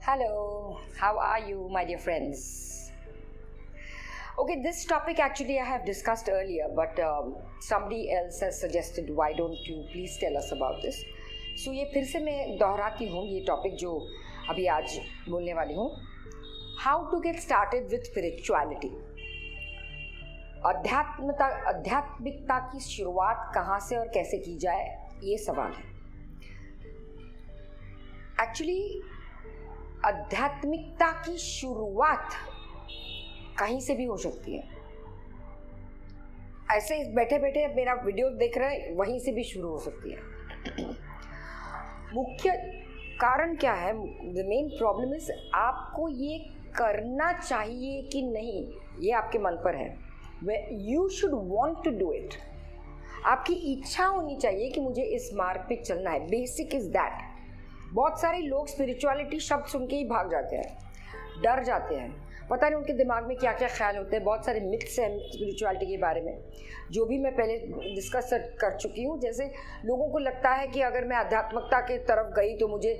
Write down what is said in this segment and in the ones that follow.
Hello, how are you, my dear friends? Okay, this topic actually I have discussed earlier, but somebody else has suggested, why don't you please tell us about this? So ये फिर से मैं दोहराती हूँ ये topic जो अभी आज बोलने वाली हूँ. How to get started with spirituality? आध्यात्मिकता की शुरुआत कहाँ से और कैसे की जाए, ये सवाल है. एक्चुअली आध्यात्मिकता की शुरुआत कहीं से भी हो सकती है. ऐसे बैठे बैठे मेरा वीडियो देख रहे हैं, वहीं से भी शुरू हो सकती है. मुख्य कारण क्या है? द मेन प्रॉब्लम इज आपको ये करना चाहिए कि नहीं, ये आपके मन पर है. You should want to do it. आपकी इच्छा होनी चाहिए कि मुझे इस मार्ग पे चलना है. Basic is that. बहुत सारे लोग स्पिरिचुअलिटी शब्द सुन के ही भाग जाते हैं, डर जाते हैं. पता नहीं उनके दिमाग में क्या क्या ख्याल होते हैं. बहुत सारे मिथ्स हैं स्पिरिचुअलिटी के बारे में, जो भी मैं पहले डिस्कस कर चुकी हूँ. जैसे लोगों को लगता है कि अगर मैं आध्यात्मिकता के तरफ गई तो मुझे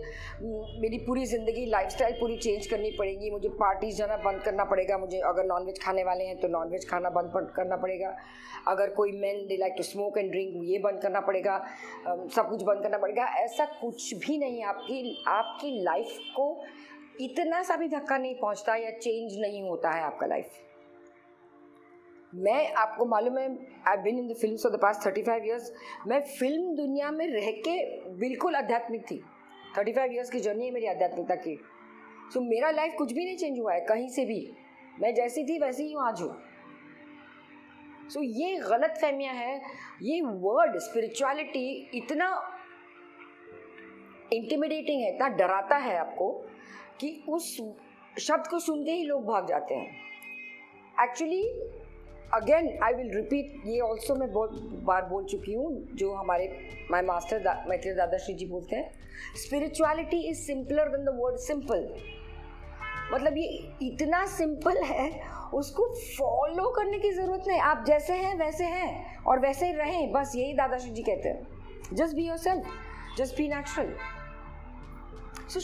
मेरी पूरी ज़िंदगी लाइफस्टाइल पूरी चेंज करनी पड़ेगी, मुझे पार्टीज जाना बंद करना पड़ेगा, मुझे अगर नॉनवेज खाने वाले हैं तो नॉनवेज खाना बंद करना पड़ेगा, अगर कोई men they like to smoke and drink ये बंद करना पड़ेगा, सब कुछ बंद करना पड़ेगा. ऐसा कुछ भी नहीं. आपकी लाइफ को इतना सा भी धक्का नहीं पहुंचता या चेंज नहीं होता है आपका लाइफ. मैं आपको मालूम है, I been in the films for the past 35 years. मैं फिल्म दुनिया में रह के बिल्कुल आध्यात्मिक थी. 35 ईयर्स की जर्नी है मेरी आध्यात्मिकता की. सो मेरा लाइफ कुछ भी नहीं चेंज हुआ है कहीं से भी. मैं जैसी थी वैसी ही आज हूँ. सो ये गलत फहमियाँ हैं. ये वर्ड स्पिरिचुअलिटी इतना इंटिमिडेटिंग है, इतना डराता है आपको कि उस शब्द को सुन के ही लोग भाग जाते हैं. Actually again I will repeat, ये ऑल्सो मैं बहुत बार बोल चुकी हूँ, जो हमारे माय मास्टर मैत्रेय दादाश्री जी बोलते हैं, spirituality is simpler than the word simple. मतलब ये इतना सिंपल है, उसको फॉलो करने की ज़रूरत नहीं. आप जैसे हैं वैसे हैं और वैसे ही रहें, बस यही दादाश्री जी कहते हैं. Just be yourself, just be natural. So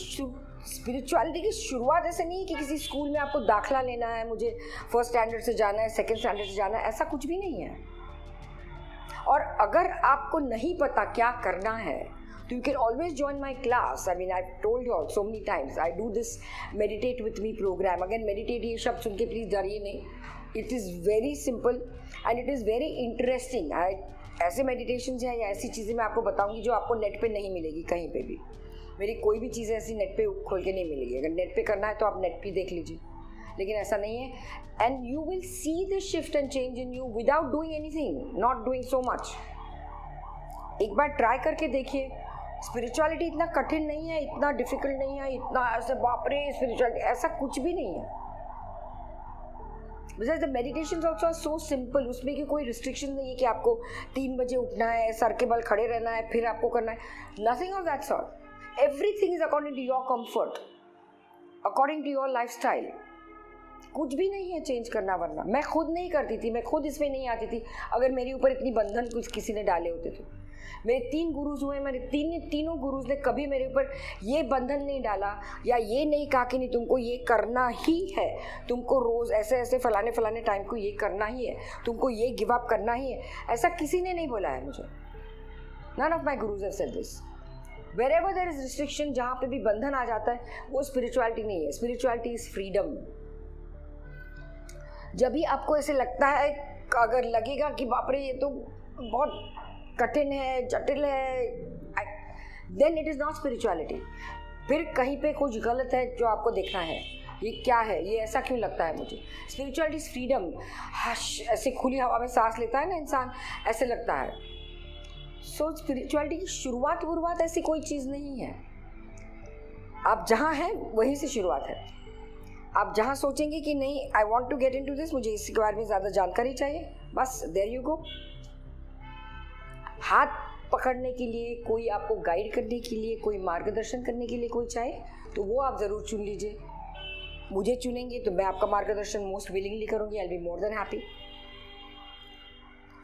spirituality की शुरुआत ऐसे नहीं है कि किसी स्कूल में आपको दाखला लेना है, मुझे फर्स्ट स्टैंडर्ड से जाना है, सेकंड स्टैंडर्ड से जाना है, ऐसा कुछ भी नहीं है. और अगर आपको नहीं पता क्या करना है तो you can always join my class. I mean I told you all so many times, I do this meditate with me program. Again meditate ये शब्द सुन के प्लीज़ डरिए नहीं. It is very simple and it is very interesting. ऐसे meditation हैं या ऐसी चीज़ें मैं आपको बताऊँगी जो आपको नेट पर नहीं मिलेगी कहीं पर भी. मेरी कोई भी चीज़ ऐसी नेट पे खोल के नहीं मिलेगी. अगर नेट पे करना है तो आप नेट पे देख लीजिए, लेकिन ऐसा नहीं है. And you will see the shift and change in you without doing anything, not doing so much. एक बार ट्राई करके देखिए. स्पिरिचुअलिटी इतना कठिन नहीं है, इतना डिफिकल्ट नहीं है, इतना ऐसे बाप रे स्पिरिचुअलिटी, ऐसा कुछ भी नहीं है. Because the meditation also are so simple. उसमें कि कोई रिस्ट्रिक्शन नहीं है कि आपको 3 बजे उठना है, सर के बल खड़े रहना है, फिर आपको करना है. Nothing of that sort. Everything is according to your comfort, according to your lifestyle. कुछ भी नहीं है चेंज करना. वरना मैं खुद नहीं करती थी, मैं खुद इसमें नहीं आती थी अगर मेरे ऊपर इतनी बंधन कुछ किसी ने डाले होते तो. मेरे 3 गुरुज हुए, मेरे तीनों गुरुज ने कभी मेरे ऊपर ये बंधन नहीं डाला या ये नहीं कहा कि नहीं तुमको ये करना ही है, तुमको रोज़ ऐसे ऐसे फलाने टाइम को ये करना ही है, तुमको ये गिव अप करना ही है. ऐसा किसी ने नहीं बोला है मुझे. None of my gurus have said this. Wherever there is restriction, जहाँ पे भी बंधन आ जाता है, वो स्पिरिचुअलिटी नहीं है. Spirituality is freedom. जब भी आपको ऐसे लगता है, अगर लगेगा कि बाप रे ये तो बहुत कठिन है, जटिल है, then it is not spirituality. फिर कहीं पे कुछ गलत है जो आपको देखना है. ये क्या है, ये ऐसा क्यों लगता है मुझे. Spirituality is freedom. ऐसे खुली हवा में सांस लेता है ना इंसान, ऐसे लगता है. सो स्पिरिचुअलिटी की शुरुआत ऐसी कोई चीज़ नहीं है. आप जहाँ हैं वहीं से शुरुआत है. आप जहाँ सोचेंगे कि नहीं I want to get into this, मुझे इसके बारे में ज़्यादा जानकारी चाहिए, बस देयर यू गो. हाथ पकड़ने के लिए कोई, आपको गाइड करने के लिए कोई, मार्गदर्शन करने के लिए कोई चाहे तो वो आप ज़रूर चुन लीजिए. मुझे चुनेंगे तो मैं आपका मार्गदर्शन मोस्ट विलिंगली करूँगी. I will be more than happy.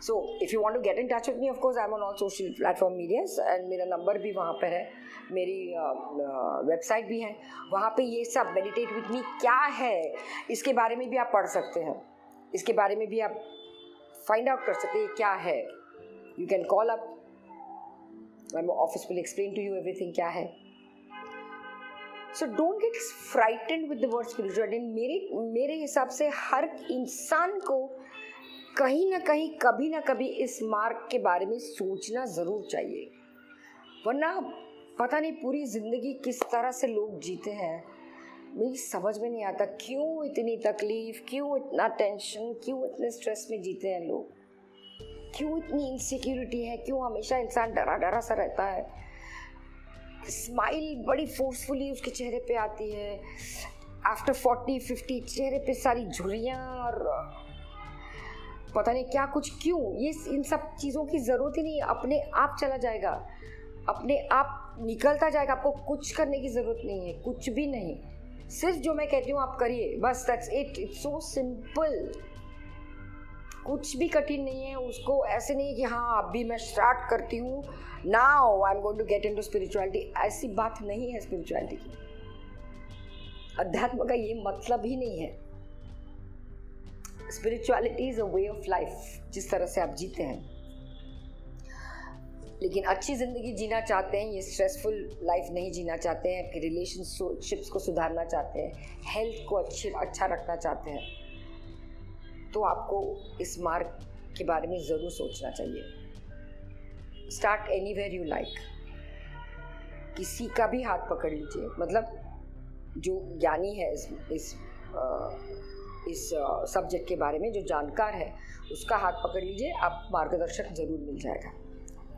So if you want to get in touch with me, of course I am on all social platform medias, and मेरा नंबर भी वहाँ पर है, मेरी वेबसाइट भी है, वहाँ पे ये सब मेडिटेट विद मी क्या है इसके बारे में भी आप पढ़ सकते हैं, इसके बारे में भी आप फाइंड आउट कर सकते हैं क्या है. You can call up, my office will explain to you everything क्या है. So don't get frightened with the word spirituality. मेरे हिसाब से हर इंसान को कहीं ना कहीं कभी ना कभी इस मार्ग के बारे में सोचना ज़रूर चाहिए, वरना पता नहीं पूरी ज़िंदगी किस तरह से लोग जीते हैं. मेरी समझ में नहीं आता क्यों इतनी तकलीफ़, क्यों इतना टेंशन, क्यों इतने स्ट्रेस में जीते हैं लोग, क्यों इतनी इनसिक्योरिटी है, क्यों हमेशा इंसान डरा डरा सा रहता है. स्माइल बड़ी फोर्सफुली उसके चेहरे पे आती है, आफ्टर 40-50 चेहरे पे सारी झुर्रियाँ और पता नहीं क्या कुछ. क्यों? ये इन सब चीज़ों की ज़रूरत ही नहीं है. अपने आप चला जाएगा, अपने आप निकलता जाएगा. आपको कुछ करने की ज़रूरत नहीं है, कुछ भी नहीं. सिर्फ जो मैं कहती हूँ आप करिए, बस. That's it. It's so simple. कुछ भी कठिन नहीं है. उसको ऐसे नहीं कि हाँ अभी मैं स्टार्ट करती हूँ, now I am going to get into spirituality. ऐसी बात नहीं है स्पिरिचुअलिटी की. अध्यात्म का ये मतलब ही नहीं है. Spirituality is a way of life, जिस तरह से आप जीते हैं. लेकिन अच्छी ज़िंदगी जीना चाहते हैं, ये स्ट्रेसफुल लाइफ नहीं जीना चाहते हैं, आपके रिलेशनशिप्स को सुधारना चाहते हैं, हेल्थ को अच्छा रखना चाहते हैं, तो आपको इस मार्ग के बारे में ज़रूर सोचना चाहिए. Start anywhere you like. किसी का भी हाथ पकड़ लीजिए, मतलब जो ज्ञानी है इस सब्जेक्ट के बारे में, जो जानकार है, उसका हाथ पकड़ लीजिए. आप मार्गदर्शक ज़रूर मिल जाएगा.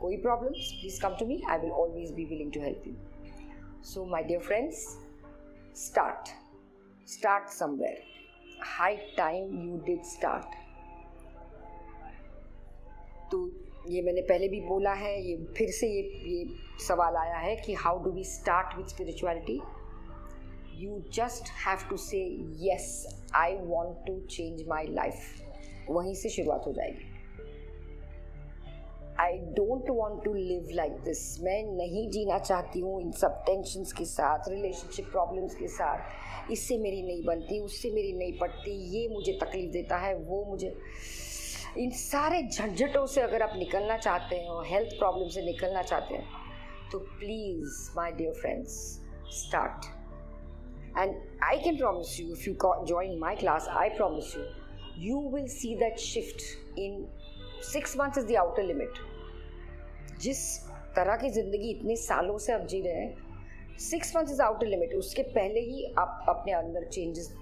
कोई problems, please come to me. I will always be willing to help you. So my dear friends, start somewhere. High time you did start. तो ये मैंने पहले भी बोला है, ये फिर से ये सवाल आया है कि how do we start with spirituality. You just have to say yes, I want to change my life. वहीं से शुरुआत हो जाएगी. I don't want to live like this. मैं नहीं जीना चाहती हूँ इन सब टेंशन्स के साथ, रिलेशनशिप प्रॉब्लम्स के साथ. इससे मेरी नहीं बनती, उससे मेरी नहीं पटती, ये मुझे तकलीफ देता है, वो मुझे. इन सारे झंझटों से अगर आप निकलना चाहते हैं और हेल्थ प्रॉब्लम से निकलना चाहते हैं, तो please my dear friends, start. And I can promise you, if you join my class, I promise you, you will see that shift in 6 months is the outer limit. जिस तरह की ज़िंदगी इतने सालों से आप जी रहे हैं, 6 months is outer limit. उसके पहले ही आप अपने अंदर चेंजेस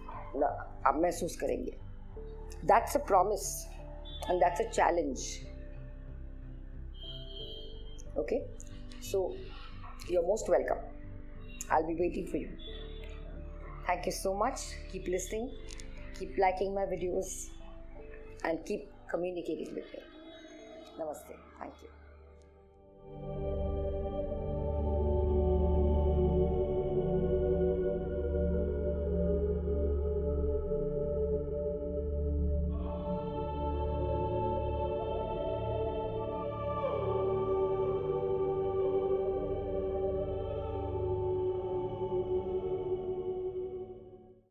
आप महसूस करेंगे. That's a promise and that's a challenge. Okay? So, you're most welcome. I'll be waiting for you. Thank you so much. Keep listening, keep liking my videos, and keep communicating with me. Namaste. Thank you.